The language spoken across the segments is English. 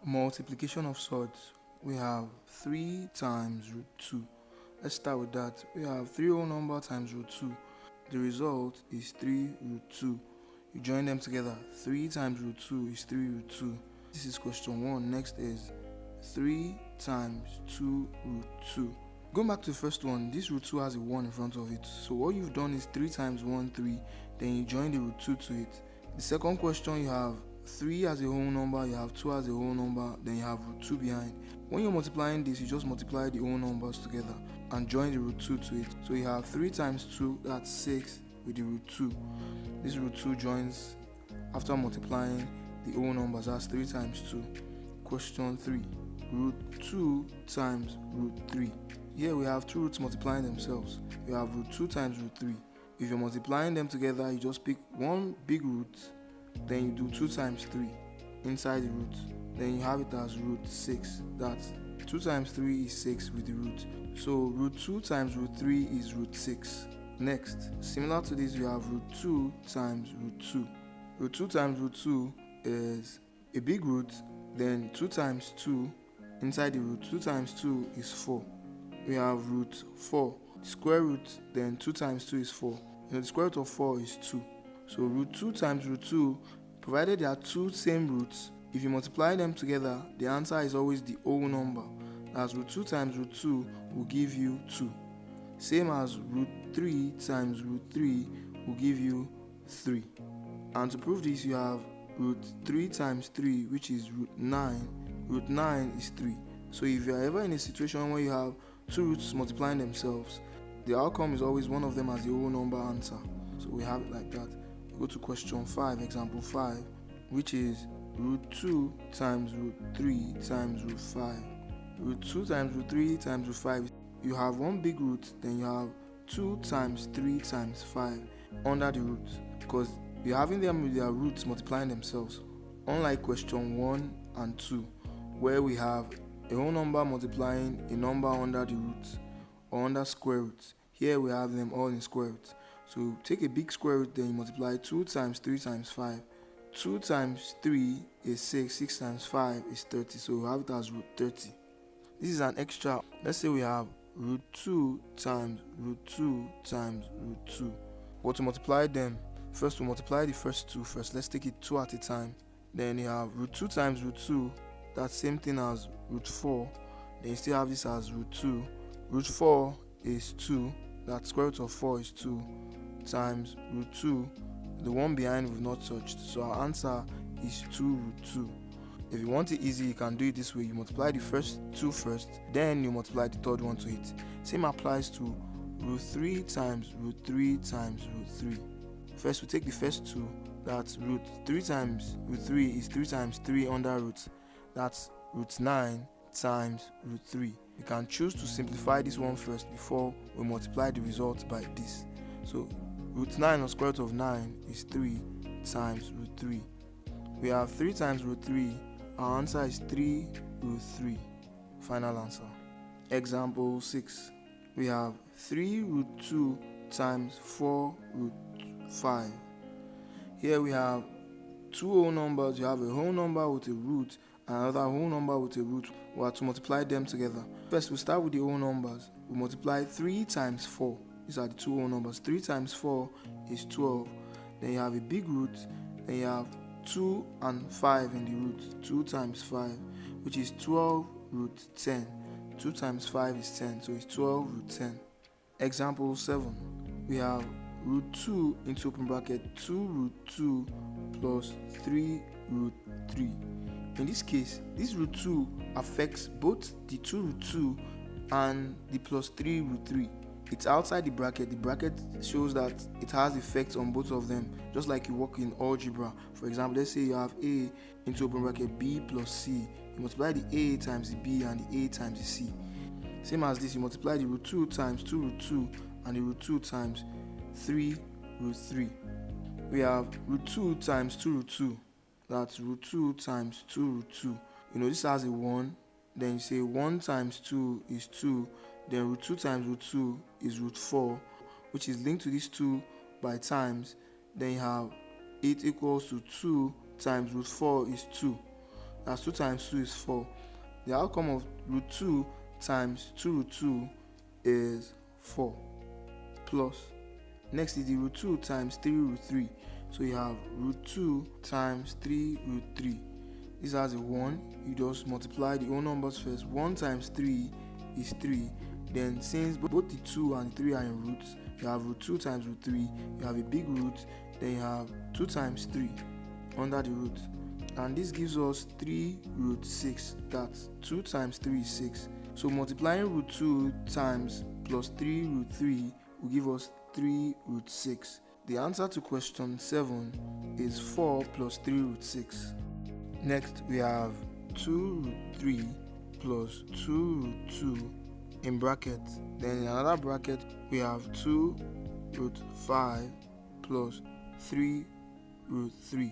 Multiplication of surds. We have 3 times root 2. Let's start with that. We have 3 whole number times root 2. The result is 3 root 2. You join them together. 3 times root 2 is 3 root 2. This is question 1. Next is 3 times 2 root 2. Going back to the first one, this root 2 has a 1 in front of it. So what you've done is 3 times 1, 3. Then you join the root 2 to it. The second question, you have 3 as a whole number, you have 2 as a whole number, then you have root 2 behind. When you're multiplying this, you just multiply the whole numbers together and join the root 2 to it. So you have 3 times 2, that's 6 with the root 2. This root 2 joins after multiplying the whole numbers, that's 3 times 2. Question 3, root 2 times root 3. Here we have two roots multiplying themselves. You have root 2 times root 3. If you're multiplying them together, you just pick one big root, then you do 2 times 3 inside the root. Then you have it as root 6. That's 2 times 3 is 6 with the root. So root 2 times root 3 is root 6. Next, similar to this, we have root 2 times root 2. Root 2 times root 2 is a big root, then 2 times 2 inside the root. 2 times 2 is 4. We have root 4. Square root, then 2 times 2 is 4. The square root of 4 is 2. So root 2 times root 2, provided there are two same roots, if you multiply them together, the answer is always the whole number. As root 2 times root 2 will give you 2. Same as root 3 times root 3 will give you 3. And to prove this, you have root 3 times 3, which is root 9. Root 9 is 3. So if you are ever in a situation where you have two roots multiplying themselves, the outcome is always one of them as the whole number answer. So we have it like that. Go to question 5, example 5, which is root 2 times root 3 times root 5. Root 2 times root 3 times root 5. You have one big root, then you have 2 times 3 times 5 under the root, because you're having them with their roots multiplying themselves. Unlike question 1 and 2, where we have a whole number multiplying a number under the root or under square root. Here we have them all in square root. So take a big square root, then you multiply 2 times 3 times 5. 2 times 3 is 6, 6 times 5 is 30, so we have it as root 30. This is an extra. Let's say we have root 2 times root 2 times root 2. Or to multiply them, first we'll multiply the first two first. Let's take it 2 at a time. Then you have root 2 times root 2, that's same thing as root 4. Then you still have this as root 2. Root 4 is 2, that square root of 4 is 2, times root 2, the one behind we've not touched, so our answer is 2 root 2. If you want it easy, you can do it this way. You multiply the first two first, then you multiply the third one to it. Same applies to root 3 times root 3 times root 3. First we take the first two, that's root 3 times root 3 is 3 times 3 under root, that's root 9 times root 3. You can choose to simplify this one first before we multiply the result by this. So root 9 or square root of 9 is 3 times root 3. We have 3 times root 3. Our answer is 3 root 3. Final answer. Example 6. We have 3 root 2 times 4 root 5. Here we have two whole numbers. You have a whole number with a root and another whole number with a root. We have to multiply them together. First, we'll start with the whole numbers. We multiply 3 times 4. These are the two whole numbers. 3 times 4 is 12. Then you have a big root. Then you have 2 and 5 in the root. 2 times 5, which is 12 root 10. 2 times 5 is 10, so it's 12 root 10. Example 7. We have root 2 into open bracket 2 root 2 plus 3 root 3. In this case, this root 2 affects both the 2 root 2 and the plus 3 root 3. It's outside the bracket. The bracket shows that it has effects on both of them, just like you work in algebra. For example, let's say you have A into open bracket B plus C. You multiply the A times the B and the A times the C. Same as this, you multiply the root 2 times 2 root 2 and the root 2 times 3 root 3. We have root 2 times 2 root 2. That's root 2 times 2 root 2. You know, this has a 1. Then you say 1 times 2 is 2. Then root 2 times root 2 is root 4, which is linked to these 2 by times. Then you have it equals to 2 times root 4 is 2. That's 2 times 2 is 4. The outcome of root 2 times 2 root 2 is 4. Plus, next is the root 2 times 3 root 3. So you have root 2 times 3 root 3. This has a 1. You just multiply the whole numbers first. 1 times 3 is 3. Then since both the 2 and the 3 are in roots, you have root 2 times root 3. You have a big root. Then you have 2 times 3 under the root. And this gives us 3 root 6. That's 2 times 3 is 6. So multiplying root 2 times plus 3 root 3 will give us 3 root 6. The answer to question 7 is 4 plus 3 root 6. Next, we have 2 root 3 plus 2 root 2 in bracket. Then in another bracket, we have 2 root 5 plus 3 root 3.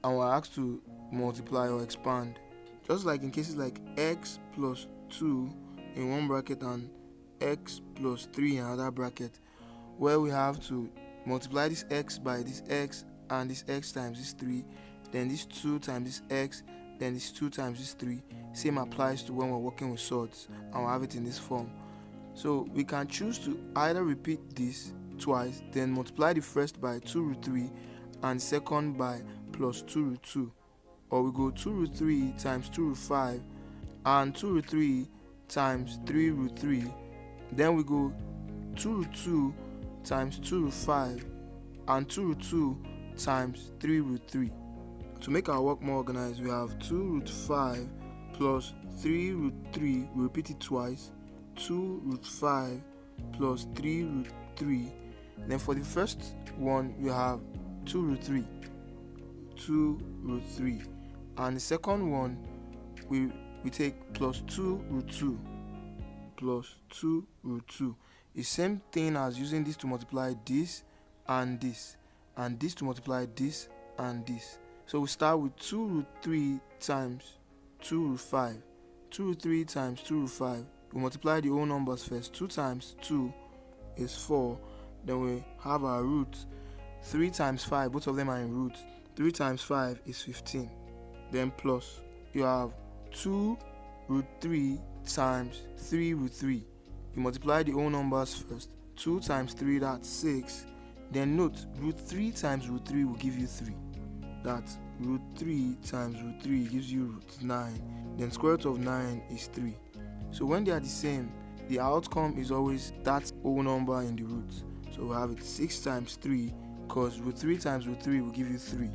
And we're asked to multiply or expand. Just like in cases like x plus 2 in one bracket and x plus 3 in another bracket, where we have to multiply this x by this x and this x times this 3, then this 2 times this x, then this 2 times this 3. Same applies to when we're working with surds and we have it in this form. So we can choose to either repeat this twice, then multiply the first by 2 root 3 and second by plus 2 root 2. Or we go 2 root 3 times 2 root 5 and 2 root 3 times 3 root 3. Then we go 2 root 2 times 2 root 5 and 2 root 2 times 3 root 3. To make our work more organized, we have 2 root 5 plus 3 root 3. We repeat it twice. 2 root 5 plus 3 root 3. Then for the first one, we have 2 root 3. 2 root 3. And the second one, we take plus 2 root 2. Plus 2 root 2. The same thing as using this to multiply this and this, and this to multiply this and this. So we start with 2 root 3 times 2 root 5. 2 root 3 times 2 root 5. We multiply the whole numbers first. 2 times 2 is 4. Then we have our root. 3 times 5, both of them are in root. 3 times 5 is 15. Then plus, you have 2 root 3 times 3 root 3. You multiply the whole numbers first. 2 times 3, that's 6. Then note, root 3 times root 3 will give you 3. That's root 3 times root 3 gives you root 9. Then square root of 9 is 3. So when they are the same, the outcome is always that whole number in the root. So we have it 6 times 3, because root 3 times root 3 will give you 3.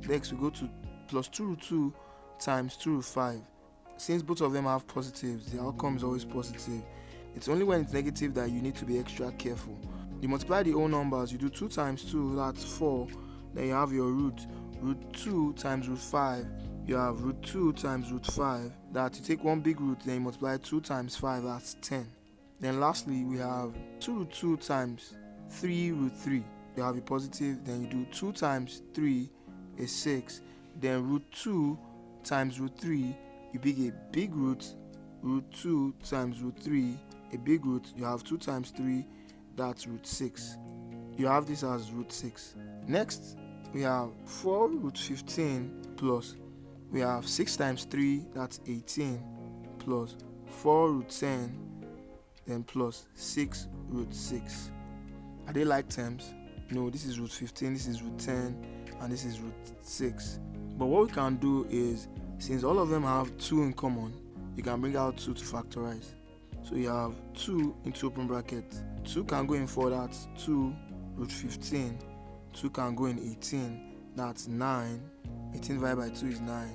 Next we go to plus 2 root 2 times 2 root 5. Since both of them have positives, the outcome is always positive. It's only when it's negative that you need to be extra careful. You multiply the whole numbers, you do 2 times 2, that's 4. Then you have your root. Root 2 times root 5, you have root 2 times root 5. That you take one big root, then you multiply 2 times 5, that's 10. Then lastly, we have 2 root 2 times 3 root 3. You have a positive, then you do 2 times 3 is 6. Then root 2 times root 3, you pick a big root. Root 2 times root 3, a big root. You have 2 times 3, that's root 6. You have this as root 6. Next, we have 4 root 15 plus, we have 6 times 3, that's 18, plus 4 root 10, then plus 6 root 6. Are they like terms? No, this is root 15, this is root 10, and this is root 6. But what we can do is, since all of them have 2 in common, you can bring out 2 to factorize. So you have 2 into open bracket. 2 can go in 4, that's 2 root 15. 2 can go in 18, that's 9. 18 divided by 2 is 9.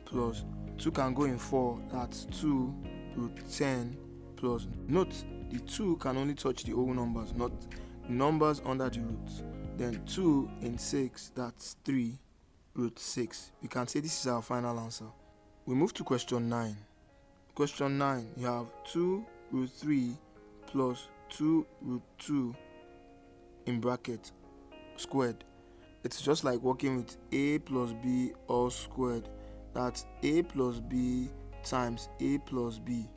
Plus 2 can go in 4, that's 2 root 10. Plus, note, the 2 can only touch the whole numbers, not the numbers under the roots. Then 2 in 6, that's 3 root 6. We can say this is our final answer. We move to question 9. Question 9, you have 2 root 3 plus 2 root 2 in bracket squared. It's just like working with a plus b all squared. That's a plus b times a plus b.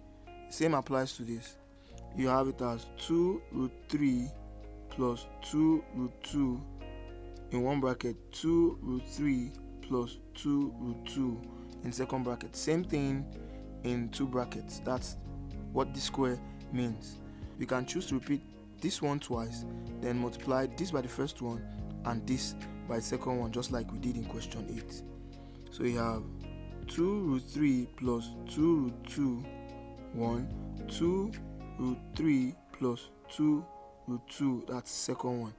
Same applies to this. You have it as 2 root 3 plus 2 root 2 in one bracket. 2 root 3 plus 2 root 2 in second bracket. Same thing in two brackets. That's what this square means. We can choose to repeat this one twice, then multiply this by the first one and this by the second one, just like we did in question 8. So you have 2 root 3 plus 2 root 2, 1, 2 root 3 plus 2 root 2, that's the second one.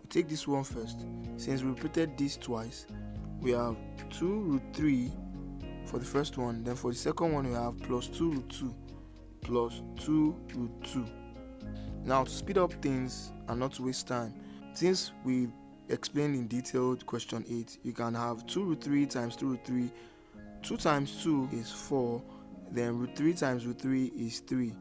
We take this one first. Since we repeated this twice, we have 2 root 3 for the first one, then for the second one we have plus 2 root 2 plus 2 root 2. Now, to speed up things and not to waste time, since we explained in detail question 8, you can have 2 root 3 times 2 root 3. 2 times 2 is 4, then root 3 times root 3 is 3. You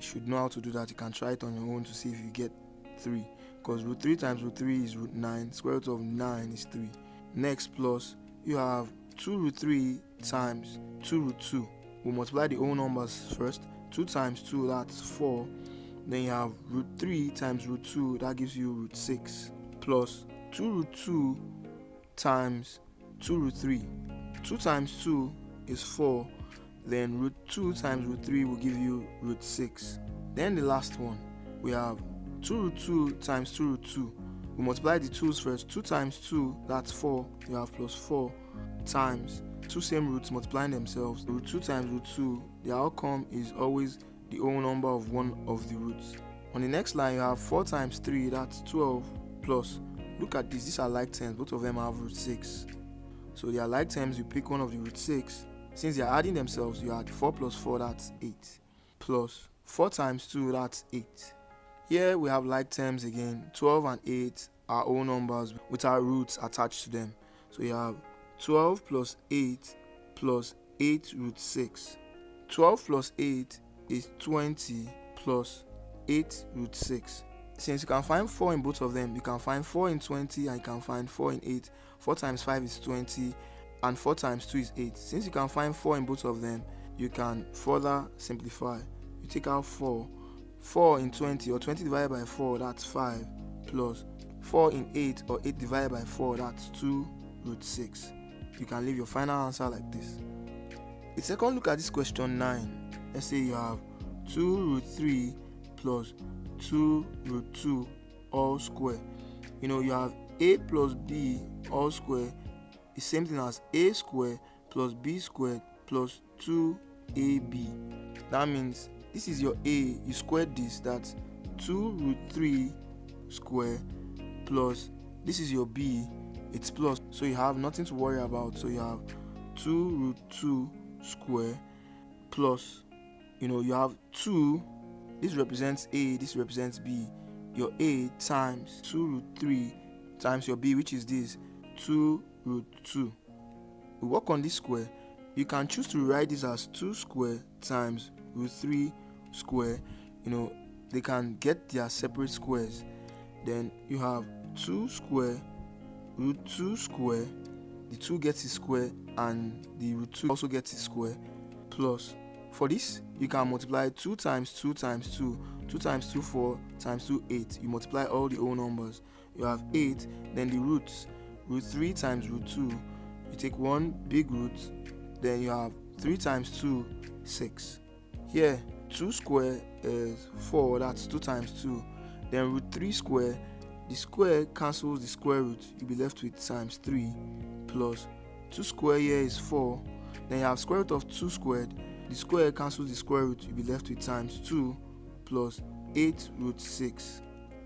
should know how to do that. You can try it on your own to see if you get 3, because root 3 times root 3 is root 9, square root of 9 is 3. Next, plus you have 2 root 3 times 2 root 2. We'll multiply the whole numbers first. 2 times 2, that's 4. Then you have root 3 times root 2, that gives you root 6, plus 2 root 2 times 2 root 3. 2 times 2 is 4, then root 2 times root 3 will give you root 6. Then the last one, we have 2 root 2 times 2 root 2. We multiply the 2's first. 2 times 2, that's 4, you have plus 4, times 2 same roots multiplying themselves. Root 2 times root 2, the outcome is always the whole number of one of the roots. On the next line, you have 4 times 3, that's 12, plus, look at this, these are like terms, both of them have root 6. So they are like terms, you pick one of the root 6. Since they are adding themselves, you add 4 plus 4, that's 8, plus 4 times 2, that's 8. Here we have like terms again. 12 and 8 are whole numbers with our roots attached to them. So you have 12 plus 8 plus 8 root 6. 12 plus 8 is 20 plus 8 root 6. Since you can find 4 in both of them, you can find 4 in 20 and you can find 4 in 8. 4 times 5 is 20 and 4 times 2 is 8. Since you can find 4 in both of them, you can further simplify. You take out 4. 4 in 20, or 20 divided by 4, that's 5, plus 4 in 8, or 8 divided by 4, that's 2 root 6. You can leave your final answer like this. The second look at this question 9. Let's say you have 2 root 3 plus 2 root 2 all square. You have a plus b all square is same thing as a square plus b squared plus 2ab. That means this is your a, you squared this, that's 2 root 3 square, plus this is your b, it's plus, so you have nothing to worry about. So you have 2 root 2 square plus, you have 2, this represents a, this represents b, your a times 2 root 3 times your b, which is this 2 root 2. We work on this square. You can choose to write this as 2 square times root 3 square. They can get their separate squares. Then you have 2 square root 2 square, the 2 gets its square and the root 2 also gets its square, plus, for this you can multiply 2 times 2 times 2, 2 times 2 4 times 2 8. You multiply all the whole numbers, you have 8. Then the roots, root 3 times root 2, you take one big root, then you have 3 times 2, 6. Here 2 square is 4, that's 2 times 2. Then root 3 square, the square cancels the square root, you'll be left with times 3, plus 2 square here is 4. Then you have square root of 2 squared, the square cancels the square root, you'll be left with times 2 plus 8 root 6.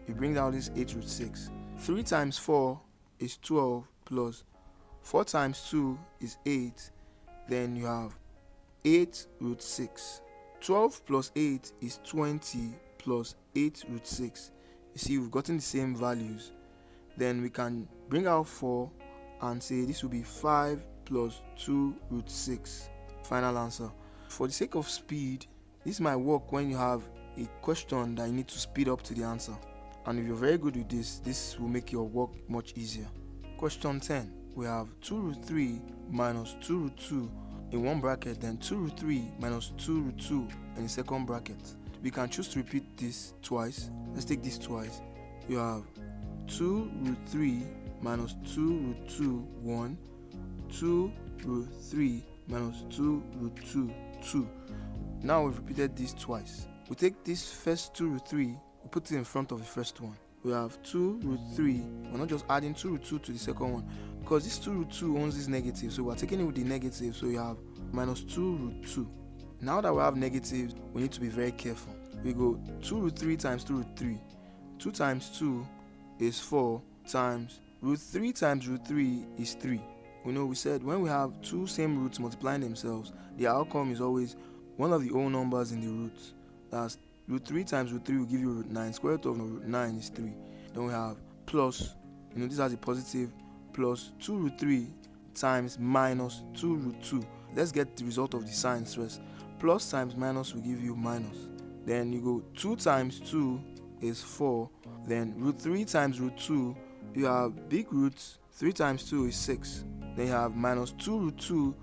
You bring down this 8 root 6. 3 times 4 is 12, plus 4 times 2 is 8. Then you have 8 root 6. 12 plus 8 is 20 plus 8 root 6. You see, we've gotten the same values. Then we can bring out 4 and say this will be 5 plus 2 root 6. Final answer. For the sake of speed, this might work when you have a question that you need to speed up to the answer. And if you're very good with this will make your work much easier. Question 10. We have 2 root 3 minus 2 root 2 in one bracket, then 2 root 3 minus 2 root 2 in the second bracket. We can choose to repeat this twice. Let's take this twice. You have 2 root 3 minus 2 root 2, 1, 2 root 3 minus 2 root 2, 2. Now we've repeated this twice. We take this first 2 root 3, we put it in front of the first one. We have 2 root 3, we're not just adding 2 root 2 to the second one, because this 2 root 2 owns this negative, so we're taking it with the negative, so you have minus 2 root 2. Now that we have negatives, we need to be very careful. We go 2 root 3 times 2 root 3. 2 times 2 is 4 times root 3 times root 3 is 3. We said when we have two same roots multiplying themselves, the outcome is always one of the whole numbers in the roots. That's root 3 times root 3 will give you root 9. Square root of root 9 is 3. Then we have plus, this has a positive, plus 2 root 3 times minus 2 root 2. Let's get the result of the signs first. Plus times minus will give you minus. Then you go 2 times 2 is 4. Then root 3 times root 2, you have big roots. 3 times 2 is 6. Then you have minus 2 root 2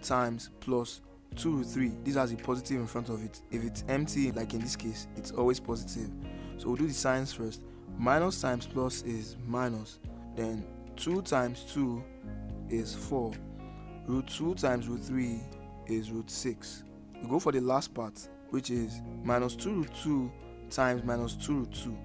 times plus 2 root 3. This has a positive in front of it. If it's empty, like in this case, it's always positive. So we'll do the signs first. Minus times plus is minus. Then 2 times 2 is 4. Root 2 times root 3 is root 6. We go for the last part, which is minus 2 root 2 times minus 2 root 2.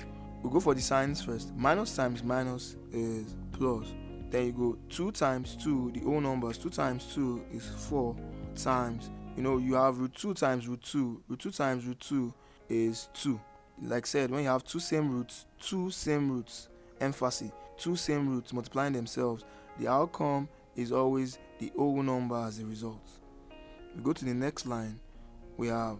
We go for the signs first. Minus times minus is plus. Then you go 2 times 2, the whole numbers. 2 times 2 is 4 times, you have root 2 times root 2. Root 2 times root 2 is 2. Like said, when you have two same roots, emphasis, two same roots multiplying themselves, the outcome is always the whole number as a result. We go to the next line. We have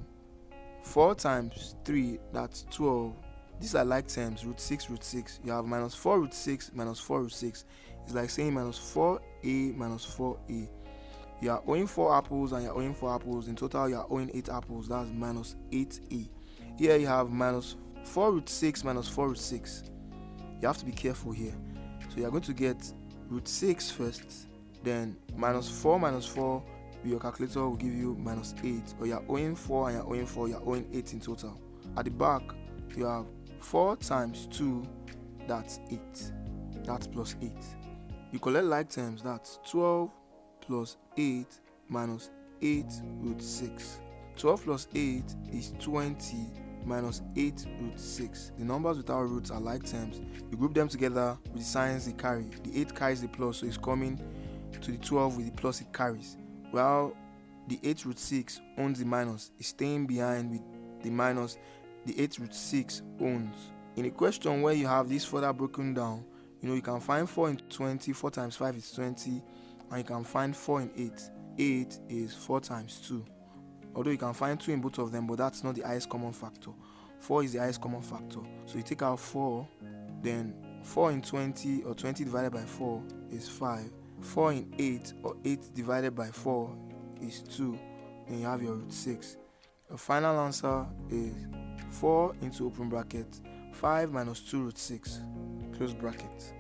4 times 3, that's 12. These are like terms, root 6, root 6. You have minus 4 root 6, minus 4 root 6. It's like saying minus 4a minus 4a. You are owing 4 apples and you are owing 4 apples. In total, you are owing 8 apples. That's minus 8a. Here you have minus 4 root 6 minus 4 root 6. You have to be careful here. So you are going to get root 6 first, then minus 4, your calculator will give you minus 8. Or you are owing 4 and you are owing 4, you are owing 8 in total. At the back, you have 4 times 2, that's 8. That's plus 8. You collect like terms, that's 12 plus 8 minus 8 root 6. 12 plus 8 is 20 minus 8 root 6. The numbers without roots are like terms. You group them together with the signs they carry. The 8 carries the plus, so it's coming to the 12 with the plus it carries. While the 8 root 6 owns the minus, is staying behind with the minus the 8 root 6 owns. In a question where you have this further broken down, you can find 4 in 20, 4 times 5 is 20, and you can find 4 in 8. 8 is 4 times 2. Although you can find 2 in both of them, but that's not the highest common factor. 4 is the highest common factor. So you take out 4, then 4 in 20 or 20 divided by 4 is 5. 4 in 8 or 8 divided by 4 is 2. Then you have your root 6. Your final answer is 4 into open bracket 5 minus 2 root 6 close bracket.